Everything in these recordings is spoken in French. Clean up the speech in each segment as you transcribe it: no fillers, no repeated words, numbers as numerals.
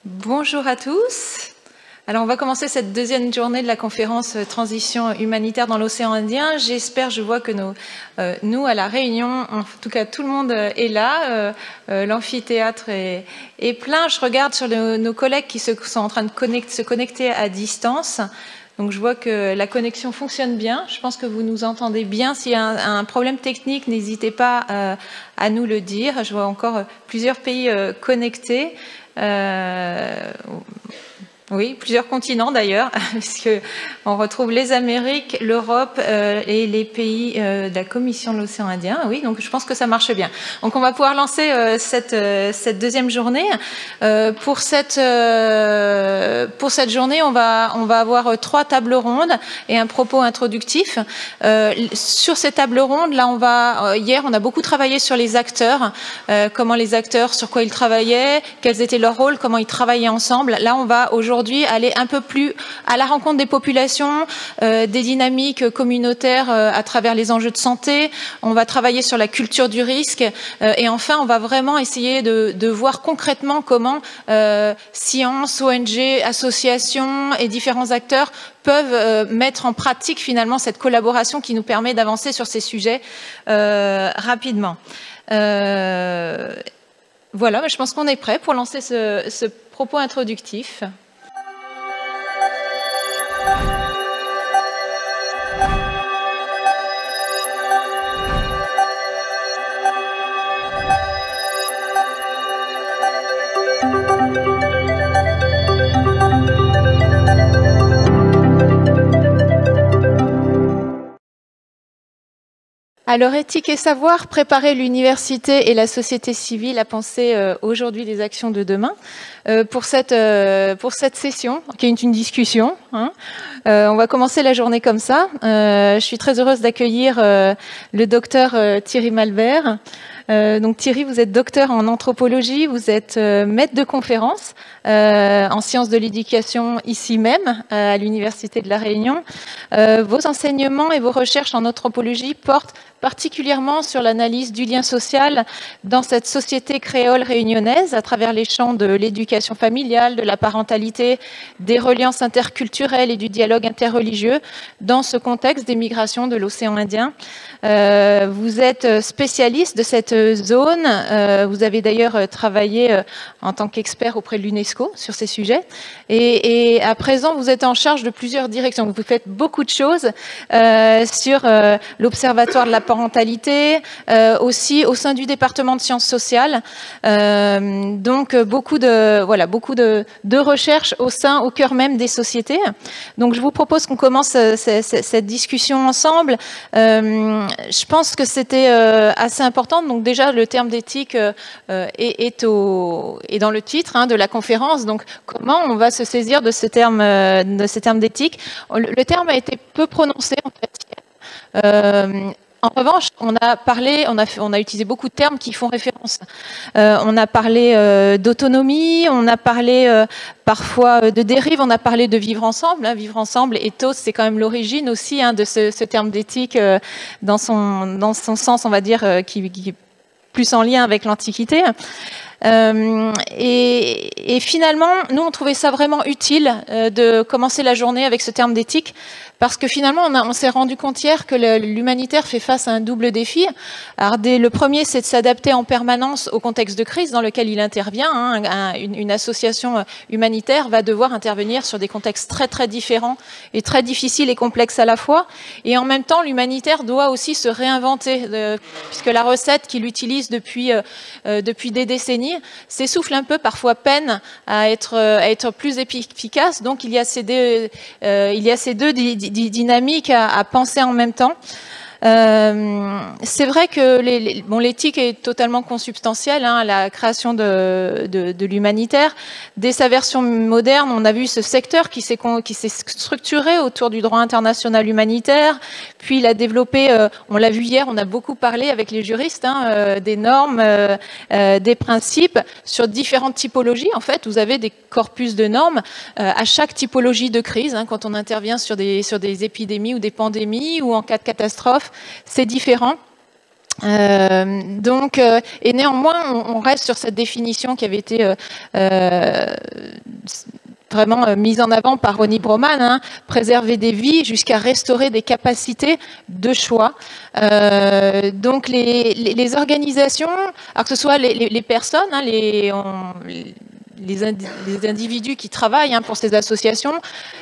Bonjour à tous. Alors on va commencer cette deuxième journée de la conférence Transition humanitaire dans l'océan Indien. J'espère, je vois que nous à La Réunion, en tout cas tout le monde est là. L'amphithéâtre est plein. Je regarde sur nos collègues qui sont en train de se connecter à distance. Donc je vois que la connexion fonctionne bien. Je pense que vous nous entendez bien. S'il y a un problème technique, n'hésitez pas à nous le dire. Je vois encore plusieurs pays connectés. Oui, plusieurs continents d'ailleurs, puisque on retrouve les Amériques, l'Europe et les pays de la Commission de l'océan Indien. Oui, donc je pense que ça marche bien. Donc on va pouvoir lancer cette deuxième journée. Pour cette journée, on va avoir 3 tables rondes et un propos introductif. Sur ces tables rondes, là, hier, on a beaucoup travaillé sur les acteurs, comment les acteurs, sur quoi ils travaillaient, quels étaient leurs rôles, comment ils travaillaient ensemble. Là, on va aujourd'hui aller un peu plus à la rencontre des populations, des dynamiques communautaires à travers les enjeux de santé. On va travailler sur la culture du risque et enfin, on va vraiment essayer de voir concrètement comment science, ONG, associations et différents acteurs peuvent mettre en pratique finalement cette collaboration qui nous permet d'avancer sur ces sujets rapidement. Voilà, je pense qu'on est prêt pour lancer ce propos introductif. Alors, éthique et savoir, préparer l'université et la société civile à penser aujourd'hui des actions de demain. Pour cette session, qui est une discussion, hein, on va commencer la journée comme ça. Je suis très heureuse d'accueillir le docteur Thierry Malbert. Donc Thierry, vous êtes docteur en anthropologie, vous êtes maître de conférence en sciences de l'éducation ici même à l'Université de La Réunion. Vos enseignements et vos recherches en anthropologie portent particulièrement sur l'analyse du lien social dans cette société créole réunionnaise à travers les champs de l'éducation familiale, de la parentalité, des reliances interculturelles et du dialogue interreligieux dans ce contexte des migrations de l'océan Indien. Vous êtes spécialiste de cette zone. Vous avez d'ailleurs travaillé en tant qu'expert auprès de l'UNESCO sur ces sujets. Et à présent, vous êtes en charge de plusieurs directions. Vous faites beaucoup de choses sur l'Observatoire de la parentalité, aussi au sein du département de sciences sociales. Donc beaucoup de recherches au cœur même des sociétés. Donc je vous propose qu'on commence cette discussion ensemble. Je pense que c'était assez important. Donc déjà, le terme d'éthique est dans le titre de la conférence. Donc comment on va se saisir de ce terme d'éthique? Le terme a été peu prononcé en fait. En revanche, on a utilisé beaucoup de termes qui font référence. On a parlé d'autonomie, on a parlé parfois de dérive, on a parlé de vivre ensemble. Vivre ensemble, ethos, c'est quand même l'origine aussi de ce terme d'éthique dans son sens, on va dire, qui est plus en lien avec l'Antiquité. Et finalement, nous, on trouvait ça vraiment utile de commencer la journée avec ce terme d'éthique, parce que finalement, on s'est rendu compte hier que l'humanitaire fait face à un double défi. Alors, le premier, c'est de s'adapter en permanence au contexte de crise dans lequel il intervient. Une association humanitaire va devoir intervenir sur des contextes très, très différents et très difficiles et complexes à la fois. Et en même temps, l'humanitaire doit aussi se réinventer, puisque la recette qu'il utilise depuis des décennies s'essouffle un peu, parfois peine à être plus efficace. Donc il y a ces deux dynamiques à penser en même temps. C'est vrai que l'éthique est totalement consubstantielle à la création de l'humanitaire. Dès sa version moderne, on a vu ce secteur qui s'est structuré autour du droit international humanitaire, puis il a développé, on l'a vu hier, on a beaucoup parlé avec les juristes, des normes, des principes sur différentes typologies. En fait, vous avez des corpus de normes à chaque typologie de crise, quand on intervient sur des épidémies ou des pandémies ou en cas de catastrophe. C'est différent. Et néanmoins, on reste sur cette définition qui avait été vraiment mise en avant par Ronnie Broman, hein, préserver des vies jusqu'à restaurer des capacités de choix. Donc les organisations, alors que ce soit les personnes, hein, les individus qui travaillent hein, pour ces associations,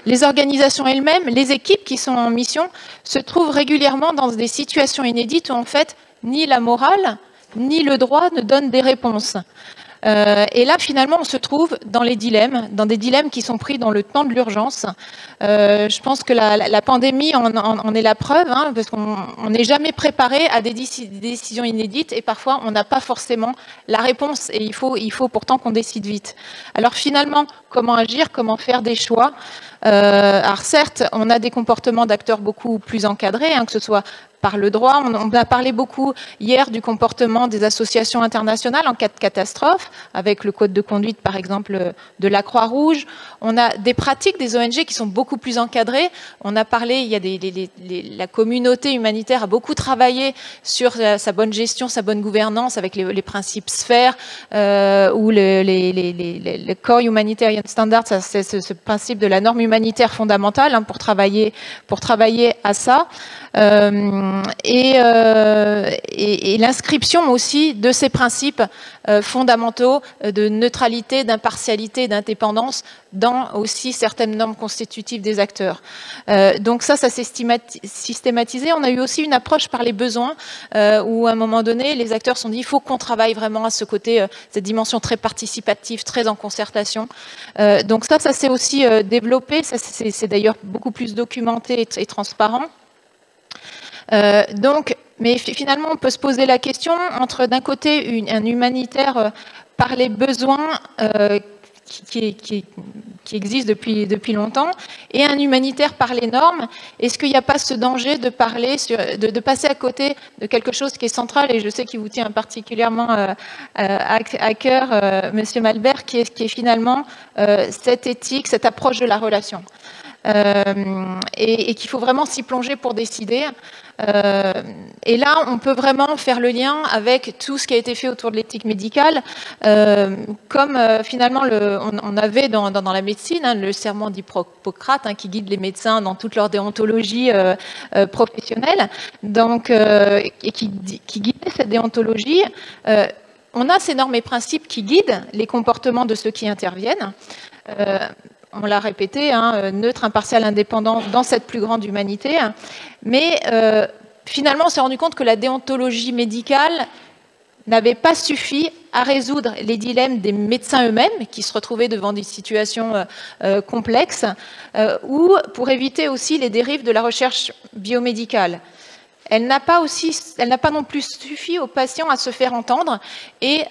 les organisations elles-mêmes, les équipes qui sont en mission, se trouvent régulièrement dans des situations inédites où en fait, ni la morale, ni le droit ne donnent des réponses. Et là, finalement, on se trouve dans des dilemmes qui sont pris dans le temps de l'urgence. Je pense que la pandémie en est la preuve, hein, parce qu'on n'est jamais préparé à des décisions inédites et parfois on n'a pas forcément la réponse et il faut pourtant qu'on décide vite. Alors finalement, comment agir, comment faire des choix? Alors certes, on a des comportements d'acteurs beaucoup plus encadrés, hein, que ce soit par le droit. On a parlé beaucoup hier du comportement des associations internationales en cas de catastrophe, avec le code de conduite, par exemple, de la Croix-Rouge. On a des pratiques des ONG qui sont beaucoup plus encadrées. On a parlé, il y a la communauté humanitaire a beaucoup travaillé sur sa bonne gestion, sa bonne gouvernance, avec les principes sphères ou le Core Humanitarian Standards, c'est ce principe de la norme humanitaire fondamentale hein, pour travailler à ça. Et l'inscription aussi de ces principes fondamentaux de neutralité, d'impartialité, d'indépendance dans aussi certaines normes constitutives des acteurs. Donc ça s'est systématisé. On a eu aussi une approche par les besoins où à un moment donné, les acteurs se sont dit il faut qu'on travaille vraiment à ce côté, cette dimension très participative, très en concertation. Donc ça s'est aussi développé. C'est d'ailleurs beaucoup plus documenté et transparent. Mais finalement, on peut se poser la question entre d'un côté un humanitaire par les besoins qui existe depuis longtemps et un humanitaire par les normes. Est-ce qu'il n'y a pas ce danger de passer à côté de quelque chose qui est central et je sais qu'il vous tient particulièrement à cœur, Monsieur Malbert, qui est finalement cette éthique, cette approche de la relation. Et qu'il faut vraiment s'y plonger pour décider. Et là, on peut vraiment faire le lien avec tout ce qui a été fait autour de l'éthique médicale, comme finalement on avait dans la médecine hein, le serment d'Hippocrate hein, qui guide les médecins dans toute leur déontologie professionnelle, donc, et qui guidait cette déontologie. On a ces normes et principes qui guident les comportements de ceux qui interviennent. On l'a répété, hein, neutre, impartial, indépendant dans cette plus grande humanité. Mais finalement, on s'est rendu compte que la déontologie médicale n'avait pas suffi à résoudre les dilemmes des médecins eux-mêmes qui se retrouvaient devant des situations complexes ou pour éviter aussi les dérives de la recherche biomédicale. Elle n'a pas non plus suffi aux patients à se faire entendre et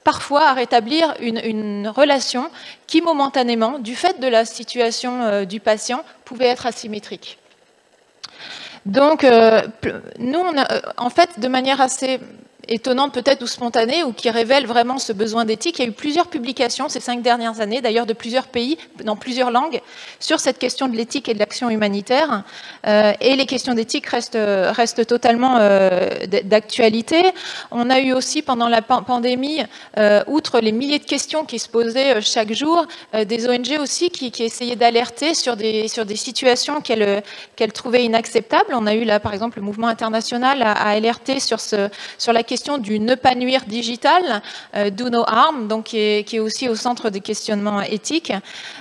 parfois à rétablir une relation qui, momentanément, du fait de la situation du patient, pouvait être asymétrique. Donc, nous, en fait, de manière assez étonnante peut-être ou spontanée, ou qui révèle vraiment ce besoin d'éthique. Il y a eu plusieurs publications ces 5 dernières années, d'ailleurs de plusieurs pays, dans plusieurs langues, sur cette question de l'éthique et de l'action humanitaire. Et les questions d'éthique restent totalement d'actualité. On a eu aussi pendant la pandémie, outre les milliers de questions qui se posaient chaque jour, des ONG aussi qui essayaient d'alerter sur des situations qu'elles trouvaient inacceptables. On a eu là, par exemple, le mouvement international à alerter sur la question du ne pas nuire digital, do no harm, donc qui est aussi au centre des questionnements éthiques.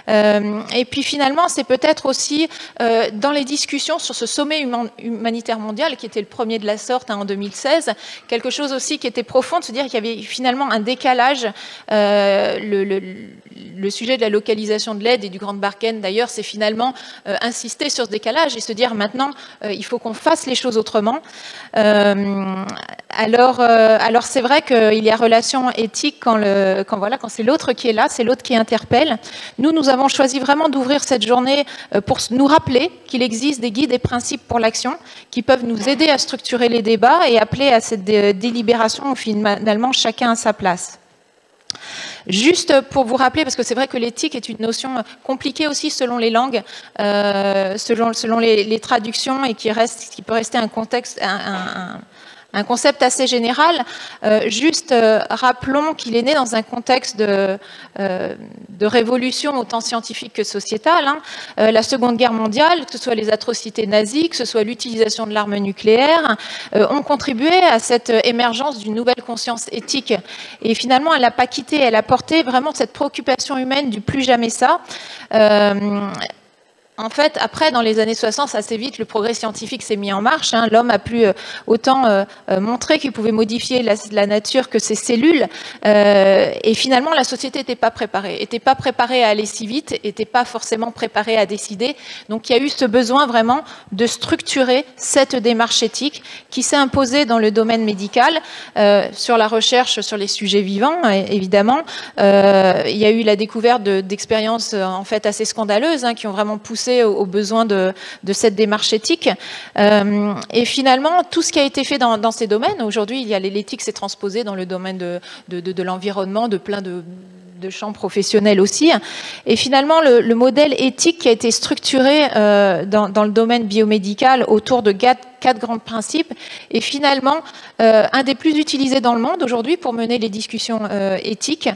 Et puis finalement, c'est peut-être aussi dans les discussions sur ce sommet humanitaire mondial, qui était le premier de la sorte en 2016, quelque chose aussi qui était profond, de se dire qu'il y avait finalement un décalage. Le sujet de la localisation de l'aide et du Grand Bargain, d'ailleurs, c'est finalement insister sur ce décalage et se dire maintenant, il faut qu'on fasse les choses autrement. Alors c'est vrai qu'il y a relation éthique quand c'est l'autre qui est là, c'est l'autre qui interpelle. Nous avons choisi vraiment d'ouvrir cette journée pour nous rappeler qu'il existe des guides et principes pour l'action qui peuvent nous aider à structurer les débats et appeler à cette délibération où finalement chacun a sa place. Juste pour vous rappeler, parce que c'est vrai que l'éthique est une notion compliquée aussi selon les langues, selon les traductions, et qui peut rester un contexte, un concept assez général. Juste rappelons qu'il est né dans un contexte de révolution autant scientifique que sociétale. La Seconde Guerre mondiale, que ce soit les atrocités nazies, que ce soit l'utilisation de l'arme nucléaire, ont contribué à cette émergence d'une nouvelle conscience éthique. Et finalement, elle n'a pas quitté, elle a porté vraiment cette préoccupation humaine du plus jamais ça. En fait, après, dans les années 60, assez vite, le progrès scientifique s'est mis en marche. L'homme a pu autant montrer qu'il pouvait modifier la nature que ses cellules. Et finalement, la société n'était pas préparée à aller si vite, n'était pas forcément préparée à décider. Donc, il y a eu ce besoin vraiment de structurer cette démarche éthique qui s'est imposée dans le domaine médical, sur la recherche sur les sujets vivants, évidemment. Il y a eu la découverte d'expériences en fait assez scandaleuses qui ont vraiment poussé aux besoins de cette démarche éthique. Et finalement, tout ce qui a été fait dans ces domaines, aujourd'hui, l'éthique s'est transposée dans le domaine de l'environnement, de plein de champs professionnels aussi. Et finalement, le modèle éthique qui a été structuré dans le domaine biomédical autour de quatre grands principes est finalement un des plus utilisés dans le monde aujourd'hui pour mener les discussions éthiques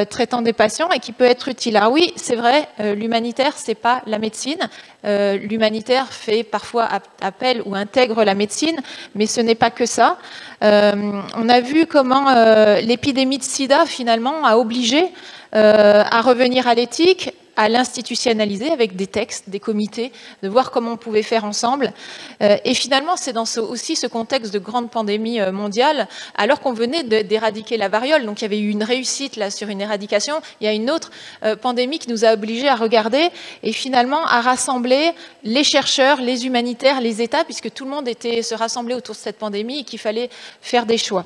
traitant des patients et qui peut être utile. Alors oui, c'est vrai, l'humanitaire, c'est pas la médecine. L'humanitaire fait parfois appel ou intègre la médecine, mais ce n'est pas que ça. On a vu comment l'épidémie de sida, finalement, a obligé à revenir à l'éthique, à l'institutionnaliser avec des textes, des comités, de voir comment on pouvait faire ensemble. Et finalement, c'est dans aussi ce contexte de grande pandémie mondiale, alors qu'on venait d'éradiquer la variole, donc il y avait eu une réussite là sur une éradication, il y a une autre pandémie qui nous a obligés à regarder et finalement à rassembler les chercheurs, les humanitaires, les États, puisque tout le monde se rassemblait autour de cette pandémie et qu'il fallait faire des choix.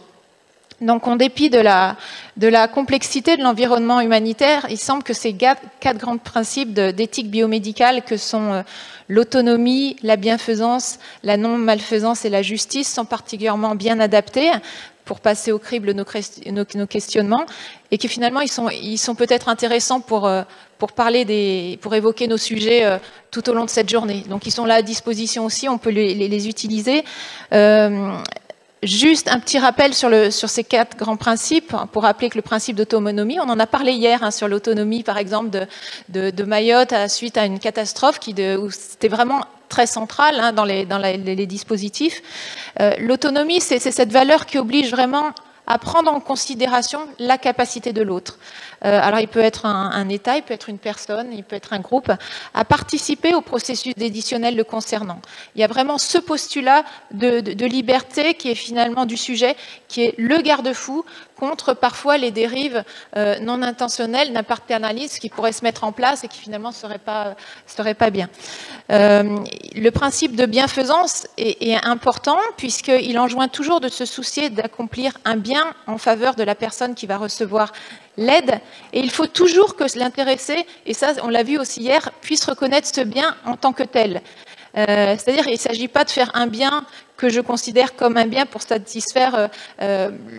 Donc, en dépit de la complexité de l'environnement humanitaire, il semble que ces quatre grands principes d'éthique biomédicale que sont l'autonomie, la bienfaisance, la non-malfaisance et la justice sont particulièrement bien adaptés pour passer au crible nos questionnements et que finalement ils sont peut-être intéressants pour évoquer nos sujets tout au long de cette journée. Donc, ils sont là à disposition aussi, on peut les utiliser. Juste un petit rappel sur ces quatre grands principes, pour rappeler que le principe d'autonomie, on en a parlé hier sur l'autonomie, par exemple, de Mayotte suite à une catastrophe où c'était vraiment très central dans les dispositifs. L'autonomie, c'est cette valeur qui oblige vraiment à prendre en considération la capacité de l'autre. Alors, il peut être un État, il peut être une personne, il peut être un groupe, à participer au processus décisionnel le concernant. Il y a vraiment ce postulat de liberté qui est finalement du sujet, qui est le garde-fou contre parfois les dérives non intentionnelles d'un paternalisme qui pourrait se mettre en place et qui finalement serait pas bien. Le principe de bienfaisance est important puisqu'il enjoint toujours de se soucier d'accomplir un bien en faveur de la personne qui va recevoir l'aide. Et il faut toujours que l'intéressé, et ça on l'a vu aussi hier, puisse reconnaître ce bien en tant que tel. C'est-à-dire qu'il ne s'agit pas de faire un bien que je considère comme un bien pour satisfaire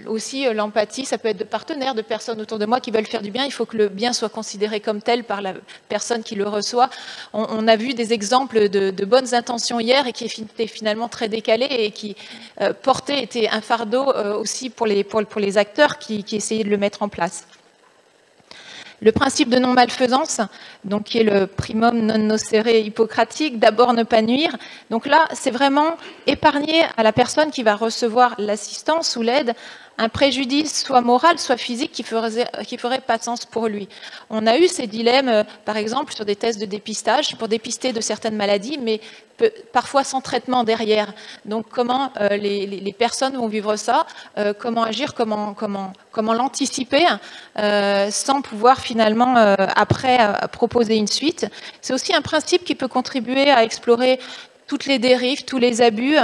aussi l'empathie. Ça peut être de partenaires, de personnes autour de moi qui veulent faire du bien. Il faut que le bien soit considéré comme tel par la personne qui le reçoit. On a vu des exemples de bonnes intentions hier et qui étaient finalement très décalés et qui étaient un fardeau aussi pour les acteurs qui essayaient de le mettre en place. Le principe de non-malfaisance, donc qui est le primum non nocere hippocratique, d'abord ne pas nuire. Donc là, c'est vraiment épargner à la personne qui va recevoir l'assistance ou l'aide un préjudice soit moral, soit physique qui ferait pas de sens pour lui. On a eu ces dilemmes, par exemple, sur des tests de dépistage pour dépister de certaines maladies, mais parfois sans traitement derrière. Donc, comment les personnes vont vivre ça, comment agir, comment l'anticiper, sans pouvoir finalement, après, proposer une suite. C'est aussi un principe qui peut contribuer à explorer toutes les dérives, tous les abus,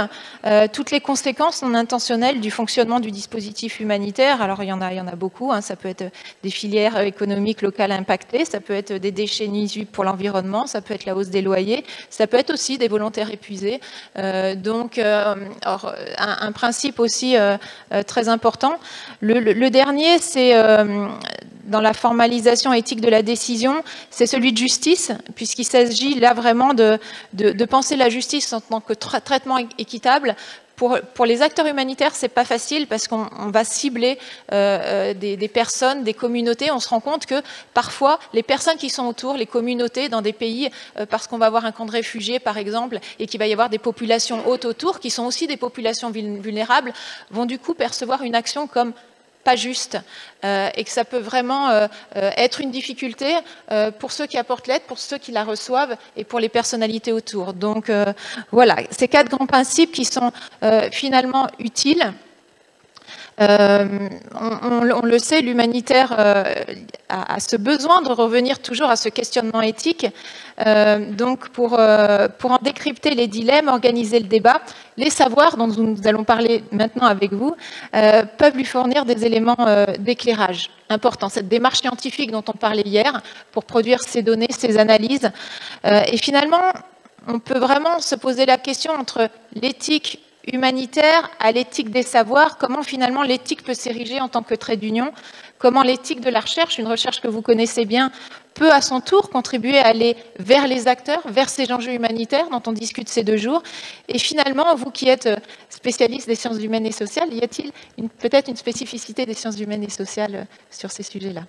toutes les conséquences non intentionnelles du fonctionnement du dispositif humanitaire. Alors, il y en a beaucoup. Ça peut être des filières économiques locales impactées, ça peut être des déchets nuisibles pour l'environnement, ça peut être la hausse des loyers, ça peut être aussi des volontaires épuisés. Donc, un principe aussi très important. Le dernier, c'est dans la formalisation éthique de la décision, c'est celui de justice, puisqu'il s'agit là vraiment de penser la justice en tant que traitement équitable Pour les acteurs humanitaires, c'est pas facile parce qu'on va cibler des personnes, des communautés. On se rend compte que parfois, les personnes qui sont autour, les communautés dans des pays, parce qu'on va avoir un camp de réfugiés, par exemple, et qu'il va y avoir des populations hautes autour, qui sont aussi des populations vulnérables, vont du coup percevoir une action comme pas juste, et que ça peut vraiment être une difficulté pour ceux qui apportent l'aide, pour ceux qui la reçoivent et pour les personnalités autour. Donc voilà, ces 4 grands principes qui sont finalement utiles. On le sait, l'humanitaire a ce besoin de revenir toujours à ce questionnement éthique. Donc pour en décrypter les dilemmes, organiser le débat, les savoirs dont nous allons parler maintenant avec vous peuvent lui fournir des éléments d'éclairage importants. Cette démarche scientifique dont on parlait hier pour produire ces données, ces analyses. Et finalement, on peut vraiment se poser la question entre l'éthique humanitaire à l'éthique des savoirs, comment finalement l'éthique peut s'ériger en tant que trait d'union, comment l'éthique de la recherche, une recherche que vous connaissez bien, peut à son tour contribuer à aller vers les acteurs, vers ces enjeux humanitaires dont on discute ces 2 jours. Et finalement, vous qui êtes spécialiste des sciences humaines et sociales, y a-t-il peut-être une spécificité des sciences humaines et sociales sur ces sujets-là ?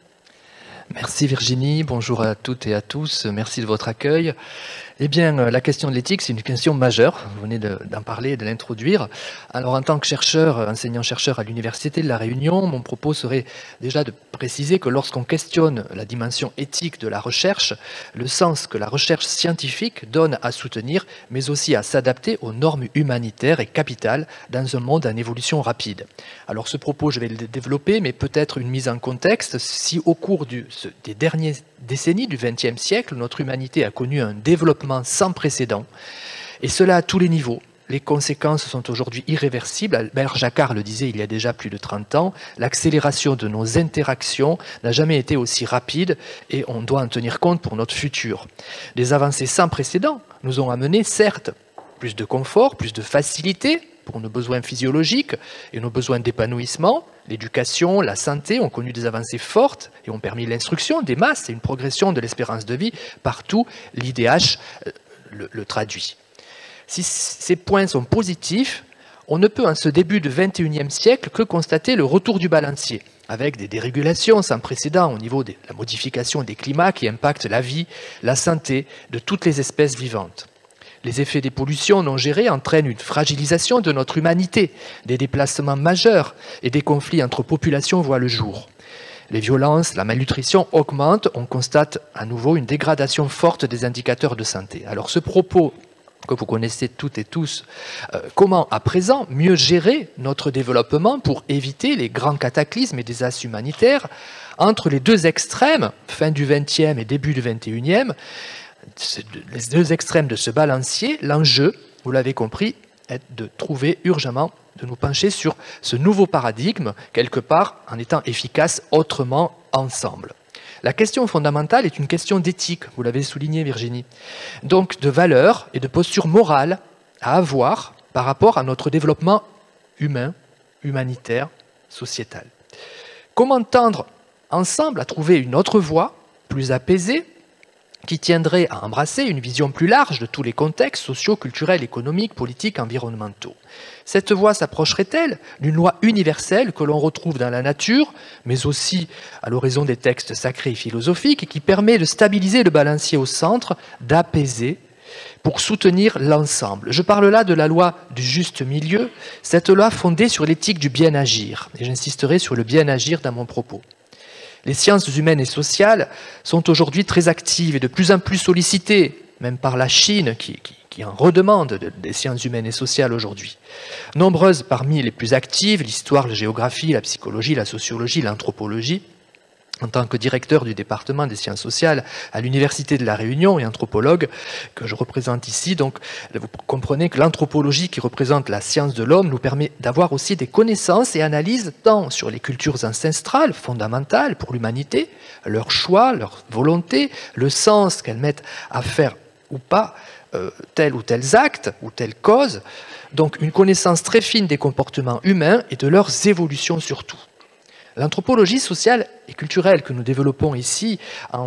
Merci Virginie, bonjour à toutes et à tous, merci de votre accueil. Eh bien, la question de l'éthique, c'est une question majeure, vous venez d'en parler, de l'introduire. Alors, en tant que chercheur, enseignant-chercheur à l'Université de La Réunion, mon propos serait déjà de préciser que lorsqu'on questionne la dimension éthique de la recherche, le sens que la recherche scientifique donne à soutenir, mais aussi à s'adapter aux normes humanitaires est capital dans un monde en évolution rapide. Alors, ce propos, je vais le développer, mais peut-être une mise en contexte. Si au cours des dernières décennies du XXe siècle, notre humanité a connu un développement sans précédent, et cela à tous les niveaux. Les conséquences sont aujourd'hui irréversibles. Albert Jacquard le disait il y a déjà plus de 30 ans, l'accélération de nos interactions n'a jamais été aussi rapide et on doit en tenir compte pour notre futur. Des avancées sans précédent nous ont amené, certes, plus de confort, plus de facilité pour nos besoins physiologiques et nos besoins d'épanouissement. L'éducation, la santé ont connu des avancées fortes et ont permis l'instruction des masses et une progression de l'espérance de vie. Partout, l'IDH le traduit. Si ces points sont positifs, on ne peut en ce début du XXIe siècle que constater le retour du balancier, avec des dérégulations sans précédent au niveau de la modification des climats qui impactent la vie, la santé de toutes les espèces vivantes. Les effets des pollutions non gérées entraînent une fragilisation de notre humanité, des déplacements majeurs et des conflits entre populations voient le jour. Les violences, la malnutrition augmentent, on constate à nouveau une dégradation forte des indicateurs de santé. Alors ce propos que vous connaissez toutes et tous, comment à présent mieux gérer notre développement pour éviter les grands cataclysmes et désastres humanitaires entre les 2 extrêmes, fin du XXe et début du XXIe, les 2 extrêmes de ce balancier, l'enjeu, vous l'avez compris, est de trouver urgemment, de nous pencher sur ce nouveau paradigme, quelque part en étant efficace autrement ensemble. La question fondamentale est une question d'éthique, vous l'avez souligné Virginie, donc de valeurs et de posture morale à avoir par rapport à notre développement humain, humanitaire, sociétal. Comment tendre ensemble à trouver une autre voie, plus apaisée, qui tiendrait à embrasser une vision plus large de tous les contextes sociaux, culturels, économiques, politiques, environnementaux. Cette voie s'approcherait-elle d'une loi universelle que l'on retrouve dans la nature, mais aussi à l'horizon des textes sacrés et philosophiques, et qui permet de stabiliser le balancier au centre, d'apaiser, pour soutenir l'ensemble. Je parle là de la loi du juste milieu, cette loi fondée sur l'éthique du bien agir, et j'insisterai sur le bien agir dans mon propos. Les sciences humaines et sociales sont aujourd'hui très actives et de plus en plus sollicitées, même par la Chine qui en redemande des sciences humaines et sociales aujourd'hui. Nombreuses parmi les plus actives, l'histoire, la géographie, la psychologie, la sociologie, l'anthropologie. En tant que directeur du département des sciences sociales à l'Université de La Réunion et anthropologue que je représente ici, donc vous comprenez que l'anthropologie qui représente la science de l'homme nous permet d'avoir aussi des connaissances et analyses tant sur les cultures ancestrales fondamentales pour l'humanité, leurs choix, leur volonté, le sens qu'elles mettent à faire ou pas tels ou tels actes ou telles causes, donc une connaissance très fine des comportements humains et de leurs évolutions surtout. L'anthropologie sociale et culturelle que nous développons ici à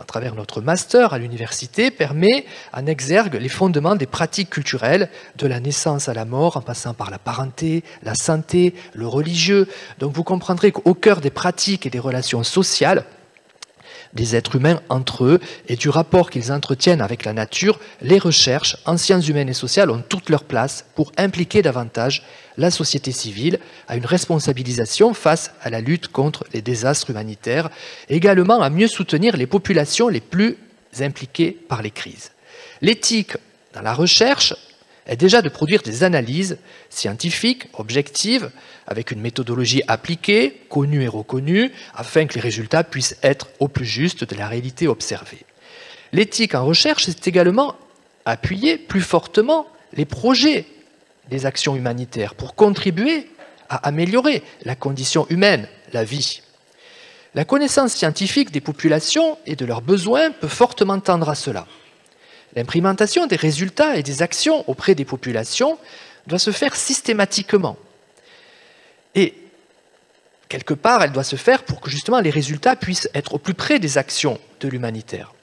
travers notre master à l'université permet en exergue les fondements des pratiques culturelles de la naissance à la mort en passant par la parenté, la santé, le religieux. Donc vous comprendrez qu'au cœur des pratiques et des relations sociales des êtres humains entre eux et du rapport qu'ils entretiennent avec la nature, les recherches en sciences humaines et sociales ont toute leur place pour impliquer davantage la société civile à une responsabilisation face à la lutte contre les désastres humanitaires et également à mieux soutenir les populations les plus impliquées par les crises. L'éthique dans la recherche est déjà de produire des analyses scientifiques, objectives, avec une méthodologie appliquée, connue et reconnue, afin que les résultats puissent être au plus juste de la réalité observée. L'éthique en recherche, c'est également appuyer plus fortement les projets des actions humanitaires pour contribuer à améliorer la condition humaine, la vie. La connaissance scientifique des populations et de leurs besoins peut fortement tendre à cela. L'implémentation des résultats et des actions auprès des populations doit se faire systématiquement. Et quelque part, elle doit se faire pour que justement les résultats puissent être au plus près des actions de l'humanitaire.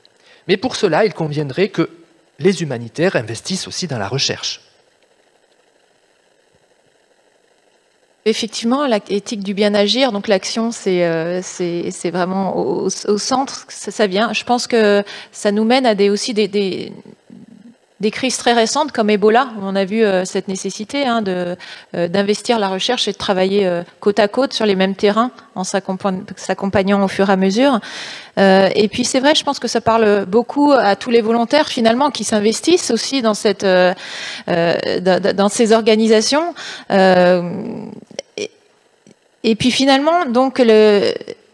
Mais pour cela, il conviendrait que les humanitaires investissent aussi dans la recherche. Effectivement, l'éthique du bien agir, donc l'action, c'est vraiment au centre, ça vient. Je pense que ça nous mène à aussi des crises très récentes comme Ebola, où on a vu cette nécessité d'investir la recherche et de travailler côte à côte sur les mêmes terrains en s'accompagnant au fur et à mesure. Et puis c'est vrai, je pense que ça parle beaucoup à tous les volontaires finalement qui s'investissent aussi dans dans ces organisations. Et puis finalement, donc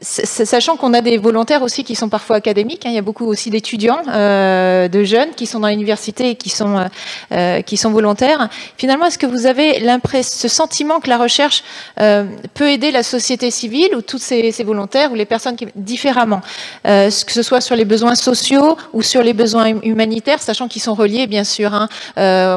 sachant qu'on a des volontaires aussi qui sont parfois académiques, il y a beaucoup aussi d'étudiants, de jeunes qui sont dans l'université et qui sont volontaires. Finalement, est-ce que vous avez ce sentiment que la recherche peut aider la société civile ou tous ces volontaires ou les personnes différemment, que ce soit sur les besoins sociaux ou sur les besoins humanitaires, sachant qu'ils sont reliés bien sûr,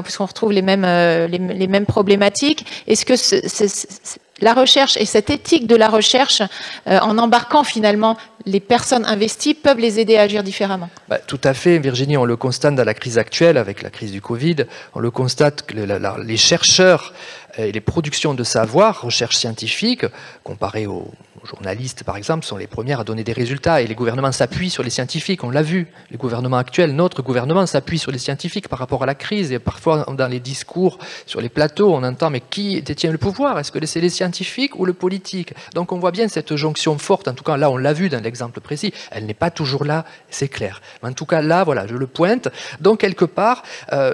puisqu'on retrouve les mêmes problématiques. Est-ce que la recherche et cette éthique de la recherche, en embarquant finalement les personnes investies, peuvent les aider à agir différemment? Tout à fait, Virginie, on le constate dans la crise actuelle, avec la crise du Covid, on le constate que les chercheurs et les productions de savoir, recherche scientifique, comparées aux journalistes par exemple, sont les premières à donner des résultats et les gouvernements s'appuient sur les scientifiques, on l'a vu, les gouvernements actuels, notre gouvernement s'appuie sur les scientifiques par rapport à la crise et parfois dans les discours sur les plateaux on entend mais qui détient le pouvoir, est-ce que c'est les scientifiques ou le politique? Donc on voit bien cette jonction forte, en tout cas là on l'a vu dans l'exemple précis, elle n'est pas toujours là, c'est clair, mais en tout cas là voilà je le pointe, donc quelque part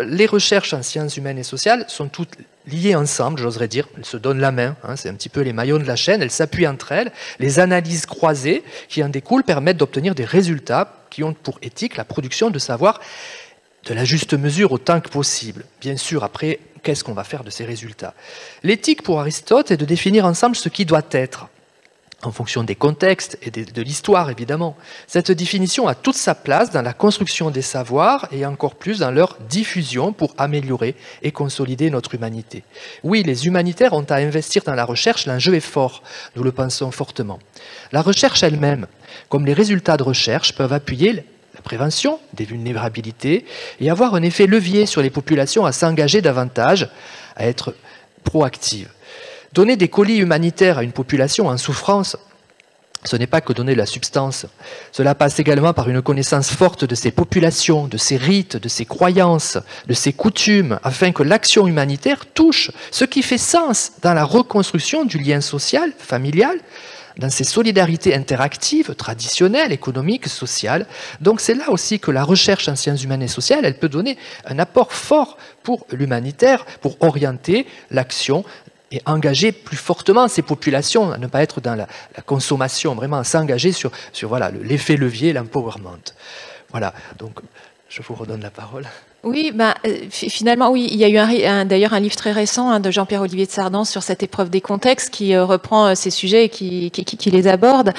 les recherches en sciences humaines et sociales sont toutes liées ensemble, j'oserais dire, elles se donnent la main, c'est un petit peu les maillons de la chaîne, elles s'appuient entre elles, les analyses croisées qui en découlent permettent d'obtenir des résultats qui ont pour éthique la production de savoir de la juste mesure autant que possible. Bien sûr, après, qu'est-ce qu'on va faire de ces résultats? L'éthique pour Aristote est de définir ensemble ce qui doit être, en fonction des contextes et de l'histoire évidemment. Cette définition a toute sa place dans la construction des savoirs et encore plus dans leur diffusion pour améliorer et consolider notre humanité. Oui, les humanitaires ont à investir dans la recherche, l'enjeu est fort, nous le pensons fortement. La recherche elle-même, comme les résultats de recherche, peuvent appuyer la prévention des vulnérabilités et avoir un effet levier sur les populations à s'engager davantage, à être proactives. Donner des colis humanitaires à une population en souffrance, ce n'est pas que donner la substance. Cela passe également par une connaissance forte de ces populations, de ces rites, de ces croyances, de ces coutumes, afin que l'action humanitaire touche ce qui fait sens dans la reconstruction du lien social, familial, dans ces solidarités interactives, traditionnelles, économiques, sociales. Donc c'est là aussi que la recherche en sciences humaines et sociales, elle peut donner un apport fort pour l'humanitaire, pour orienter l'action et engager plus fortement ces populations, à ne pas être dans la consommation, vraiment à s'engager sur voilà, l'effet levier, l'empowerment. Voilà, donc je vous redonne la parole. Oui, finalement, oui, il y a eu d'ailleurs un livre très récent de Jean-Pierre Olivier de Sardan sur cette épreuve des contextes qui reprend ces sujets et qui les aborde.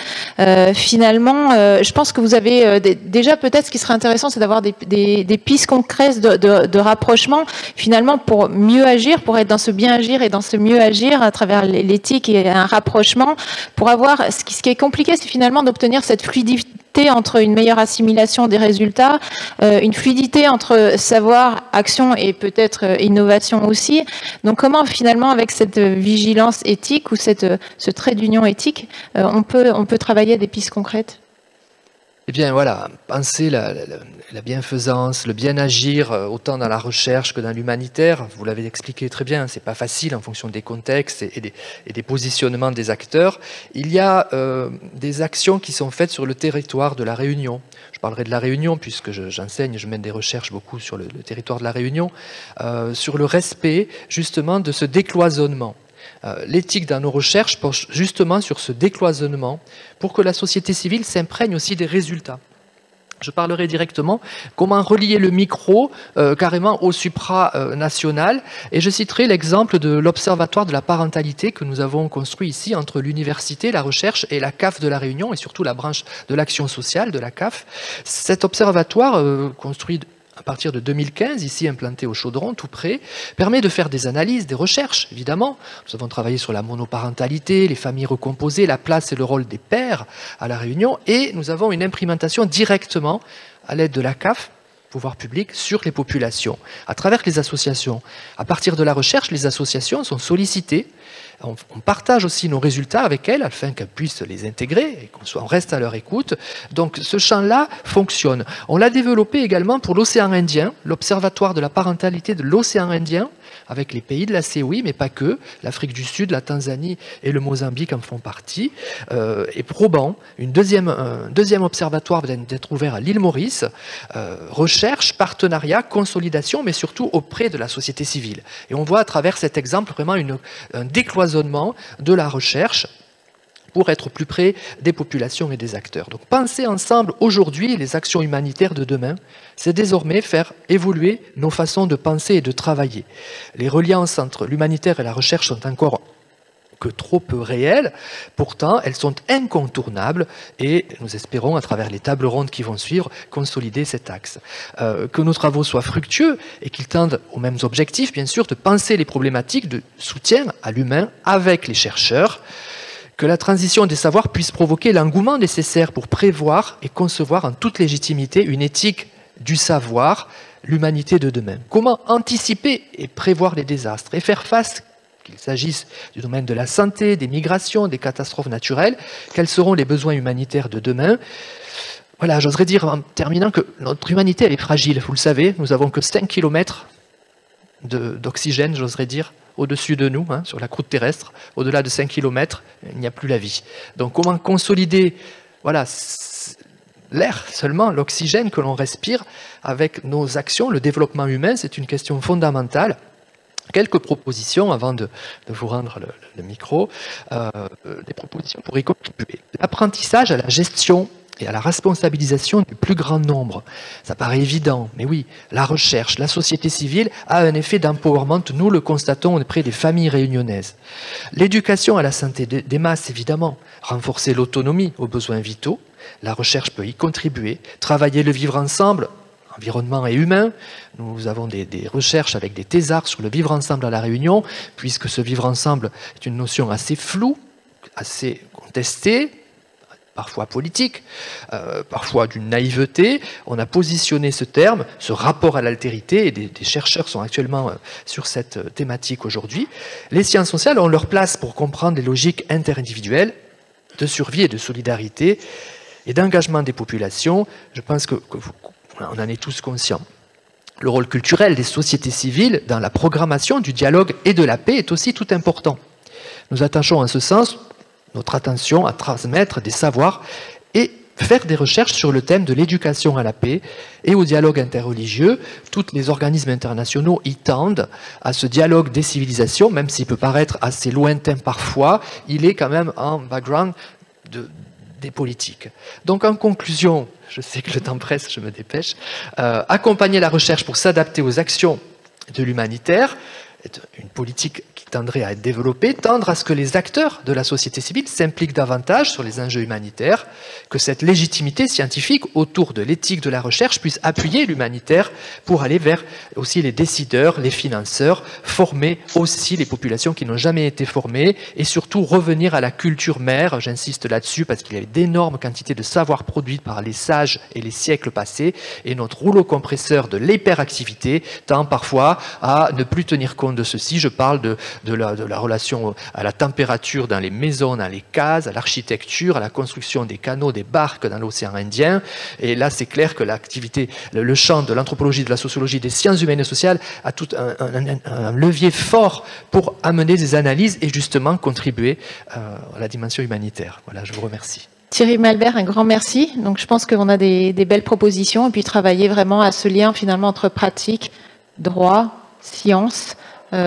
Finalement, je pense que vous avez déjà peut-être ce qui serait intéressant, c'est d'avoir des pistes concrètes de rapprochement, finalement, pour mieux agir, pour être dans ce bien agir et dans ce mieux agir à travers l'éthique et un rapprochement, pour avoir ce qui est compliqué, c'est finalement d'obtenir cette fluidité entre une meilleure assimilation des résultats, une fluidité entre savoir, action et peut-être innovation aussi. Donc comment finalement avec cette vigilance éthique ou ce trait d'union éthique, on peut travailler à des pistes concrètes? Eh bien voilà, penser la bienfaisance, le bien agir, autant dans la recherche que dans l'humanitaire, vous l'avez expliqué très bien, c'est pas facile en fonction des contextes et des positionnements des acteurs. Il y a des actions qui sont faites sur le territoire de la Réunion. Je parlerai de la Réunion puisque j'enseigne, je mène des recherches beaucoup sur le territoire de la Réunion, sur le respect justement de ce décloisonnement. L'éthique dans nos recherches penche justement sur ce décloisonnement pour que la société civile s'imprègne aussi des résultats. Je parlerai directement comment relier le micro carrément au supranational et je citerai l'exemple de l'Observatoire de la parentalité que nous avons construit ici entre l'université, la recherche et la CAF de la Réunion et surtout la branche de l'action sociale de la CAF. Cet observatoire construit à partir de 2015, ici implanté au Chaudron, tout près, permet de faire des analyses, des recherches, évidemment. Nous avons travaillé sur la monoparentalité, les familles recomposées, la place et le rôle des pères à La Réunion, et nous avons une implémentation directement, à l'aide de la CAF, pouvoir public, sur les populations, à travers les associations. À partir de la recherche, les associations sont sollicitées. On partage aussi nos résultats avec elles afin qu'elles puissent les intégrer et qu'on reste à leur écoute. Donc ce champ-là fonctionne. On l'a développé également pour l'océan Indien, l'Observatoire de la parentalité de l'océan Indien, avec les pays de la COI, mais pas que. L'Afrique du Sud, la Tanzanie et le Mozambique en font partie. Et probant, un deuxième observatoire vient d'être ouvert à l'île Maurice. Recherche, partenariat, consolidation, mais surtout auprès de la société civile. Et on voit à travers cet exemple vraiment un décloisonnement de la recherche pour être plus près des populations et des acteurs. Donc penser ensemble aujourd'hui les actions humanitaires de demain, c'est désormais faire évoluer nos façons de penser et de travailler. Les reliances entre l'humanitaire et la recherche sont encore que trop peu réelles, pourtant elles sont incontournables et nous espérons à travers les tables rondes qui vont suivre consolider cet axe. Que nos travaux soient fructueux et qu'ils tendent aux mêmes objectifs, bien sûr, de penser les problématiques de soutien à l'humain avec les chercheurs, que la transition des savoirs puisse provoquer l'engouement nécessaire pour prévoir et concevoir en toute légitimité une éthique du savoir, l'humanité de demain. Comment anticiper et prévoir les désastres et faire face, qu'il s'agisse du domaine de la santé, des migrations, des catastrophes naturelles, quels seront les besoins humanitaires de demain? Voilà, j'oserais dire en terminant que notre humanité elle est fragile, vous le savez, nous n'avons que 5 km d'oxygène, j'oserais dire, au-dessus de nous, sur la croûte terrestre. Au-delà de 5 km, il n'y a plus la vie. Donc comment consolider l'air seulement, l'oxygène que l'on respire avec nos actions, le développement humain, c'est une question fondamentale. Quelques propositions avant de vous rendre le micro, des propositions pour y contribuer. L'apprentissage à la gestion et à la responsabilisation du plus grand nombre. Ça paraît évident, mais oui, la recherche, la société civile a un effet d'empowerment, nous le constatons auprès des familles réunionnaises. L'éducation à la santé des masses, évidemment, renforcer l'autonomie aux besoins vitaux, la recherche peut y contribuer, travailler le vivre ensemble, environnement et humain. Nous avons des recherches avec des thésards sur le vivre ensemble à La Réunion, puisque ce vivre ensemble est une notion assez floue, assez contestée, parfois politique, parfois d'une naïveté. On a positionné ce terme, ce rapport à l'altérité, et des chercheurs sont actuellement sur cette thématique aujourd'hui. Les sciences sociales ont leur place pour comprendre les logiques interindividuelles de survie et de solidarité et d'engagement des populations. Je pense on en est tous conscients. Le rôle culturel des sociétés civiles dans la programmation du dialogue et de la paix est aussi tout important. Nous attachons en ce sens notre attention à transmettre des savoirs et faire des recherches sur le thème de l'éducation à la paix et au dialogue interreligieux. Tous les organismes internationaux y tendent à ce dialogue des civilisations, même s'il peut paraître assez lointain parfois, il est quand même en background des politiques. Donc en conclusion, je sais que le temps presse, je me dépêche, accompagner la recherche pour s'adapter aux actions de l'humanitaire, une politique qui tendrait à être développée, tendre à ce que les acteurs de la société civile s'impliquent davantage sur les enjeux humanitaires, que cette légitimité scientifique autour de l'éthique de la recherche puisse appuyer l'humanitaire pour aller vers aussi les décideurs, les financeurs, former aussi les populations qui n'ont jamais été formées et surtout revenir à la culture mère, j'insiste là-dessus parce qu'il y a d'énormes quantités de savoir produits par les sages et les siècles passés et notre rouleau compresseur de l'hyperactivité tend parfois à ne plus tenir compte de ceci. Je parle de la relation à la température dans les maisons, dans les cases, à l'architecture, à la construction des canaux, des barques dans l'océan Indien. Et là, c'est clair que l'activité, le champ de l'anthropologie, de la sociologie, des sciences humaines et sociales a tout un levier fort pour amener des analyses et justement contribuer à la dimension humanitaire. Voilà, je vous remercie. Thierry Malbert, un grand merci. Donc, je pense qu'on a des belles propositions et puis travailler vraiment à ce lien finalement entre pratique, droit, science,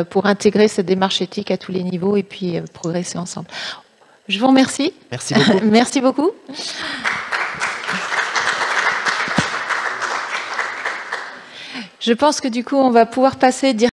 pour intégrer cette démarche éthique à tous les niveaux et puis progresser ensemble. Je vous remercie. Merci beaucoup. Merci beaucoup. Je pense que du coup, on va pouvoir passer directement